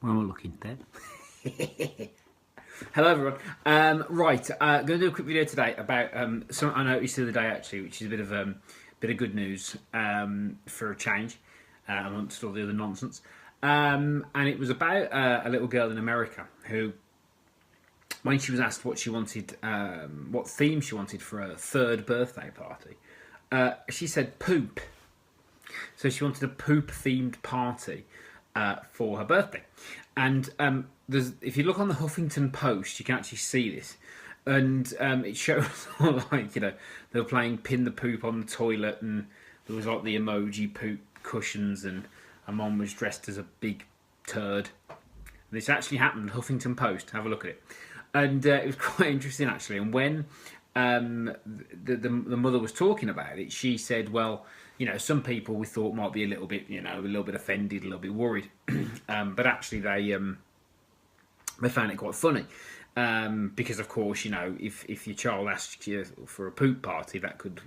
Where am I looking there? Hello everyone. Going to do a quick video today about something I noticed the other day actually, which is a bit of good news for a change amongst all the other nonsense. And it was about a little girl in America who, when she was asked what she wanted, what theme she wanted for her third birthday party, she said poop. So she wanted a poop-themed party for her birthday. And if you look on the Huffington Post, you can actually see this. And it shows, like, they were playing pin the poop on the toilet, and there was like the emoji poop cushions, and a mum was dressed as a big turd. And this actually happened, Huffington Post. Have a look at it. And it was quite interesting, actually. And when the mother was talking about it, she said, well, some people we thought might be a little bit, a little bit offended, a little bit worried, but actually they found it quite funny, because of course, if your child asks you for a poop party, that could,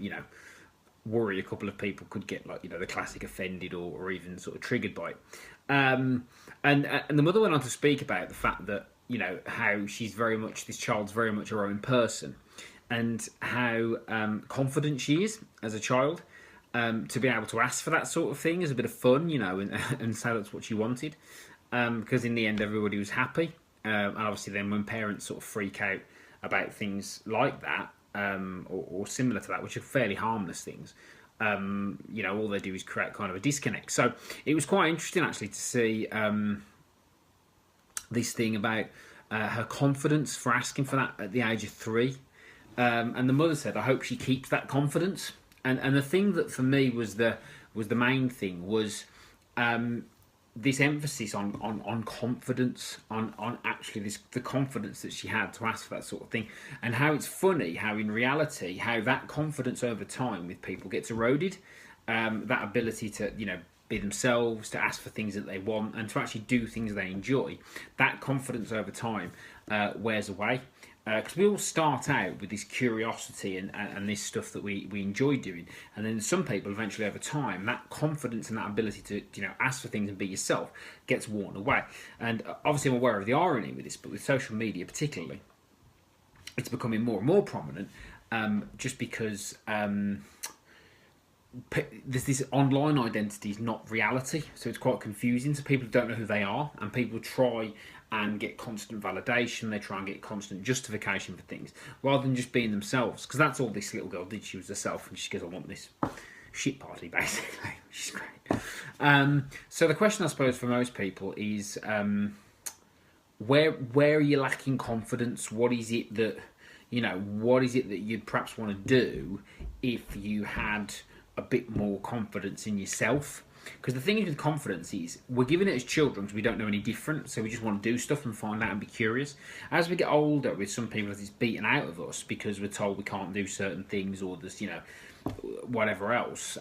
worry a couple of people, could get like, the classic offended or even sort of triggered by it, and the mother went on to speak about the fact that how this child's very much her own person, and how confident she is as a child. To be able to ask for that sort of thing is a bit of fun, and say that's what she wanted, because in the end everybody was happy. And obviously then when parents sort of freak out about things like that, or similar to that, which are fairly harmless things, all they do is create kind of a disconnect. So it was quite interesting actually to see this thing about her confidence for asking for that at the age of 3. And the mother said, I hope she keeps that confidence. And the thing that for me was the main thing was this emphasis on confidence, on actually the confidence that she had to ask for that sort of thing, and how it's funny how in reality how that confidence over time with people gets eroded, that ability to be themselves, to ask for things that they want, and to actually do things they enjoy. That confidence over time wears away. Because we all start out with this curiosity and this stuff that we enjoy doing, and then some people eventually over time, that confidence and that ability to ask for things and be yourself gets worn away. And obviously I'm aware of the irony with this, but with social media particularly, it's becoming more and more prominent, just because there's this online identity is not reality, so it's quite confusing. So people don't know who they are, and people try and get constant validation. They try and get constant justification for things rather than just being themselves, because that's all this little girl did. She was herself, and she goes, I want this shit party, basically. She's great. So the question I suppose for most people is, where are you lacking confidence? What is it that you'd perhaps want to do if you had a bit more confidence in yourself? Because the thing is with confidence is we're given it as children because we don't know any different, so we just want to do stuff and find out and be curious. As we get older, with some people, it's beaten out of us because we're told we can't do certain things, or there's whatever else.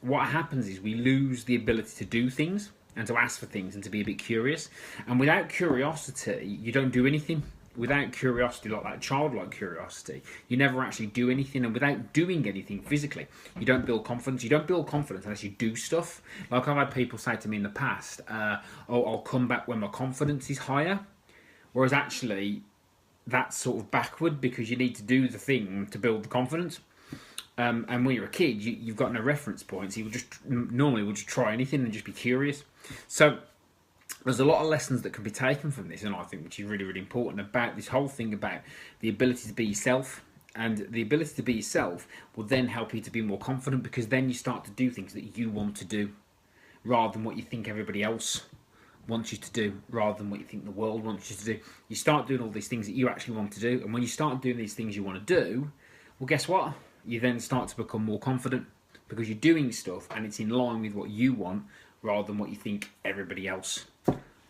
What happens is we lose the ability to do things and to ask for things and to be a bit curious. And without curiosity, you don't do anything. Without curiosity, like that childlike curiosity, you never actually do anything. And without doing anything physically, you don't build confidence. You don't build confidence unless you do stuff. Like I've had people say to me in the past, I'll come back when my confidence is higher. Whereas actually, that's sort of backward, because you need to do the thing to build the confidence. And when you're a kid, you've got no reference points. You normally just try anything and just be curious. So there's a lot of lessons that can be taken from this, and I think which is really, really important about this whole thing about the ability to be yourself. And the ability to be yourself will then help you to be more confident, because then you start to do things that you want to do rather than what you think everybody else wants you to do, rather than what you think the world wants you to do. You start doing all these things that you actually want to do, and when you start doing these things you want to do, well, guess what? You then start to become more confident, because you're doing stuff and it's in line with what you want rather than what you think everybody else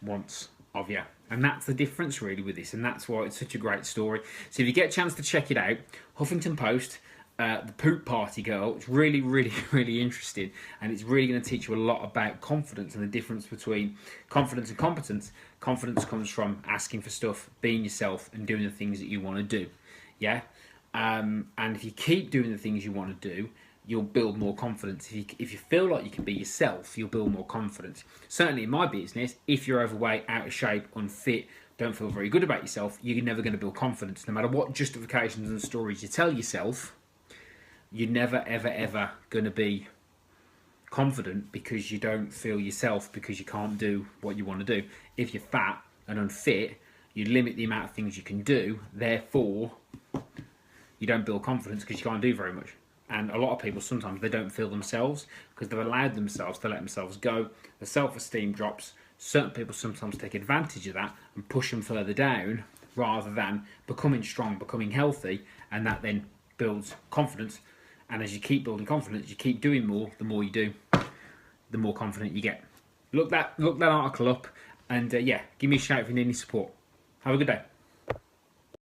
wants of you. And that's the difference really with this, and that's why it's such a great story. So if you get a chance to check it out, Huffington Post, the poop party girl, it's really, really, really interesting, and it's really going to teach you a lot about confidence and the difference between confidence and competence. Confidence comes from asking for stuff, being yourself, and doing the things that you want to do. Yeah. And if you keep doing the things you want to do, you'll build more confidence. If you feel like you can be yourself, you'll build more confidence. Certainly in my business, if you're overweight, out of shape, unfit, don't feel very good about yourself, you're never going to build confidence. No matter what justifications and stories you tell yourself, you're never, ever, ever going to be confident because you don't feel yourself, because you can't do what you want to do. If you're fat and unfit, you limit the amount of things you can do, therefore you don't build confidence because you can't do very much. And a lot of people, sometimes they don't feel themselves because they've allowed themselves to let themselves go. The self-esteem drops. Certain people sometimes take advantage of that and push them further down rather than becoming strong, becoming healthy, and that then builds confidence. And as you keep building confidence, you keep doing more. The more you do, the more confident you get. Look that article up, and yeah, give me a shout if you need any support. Have a good day.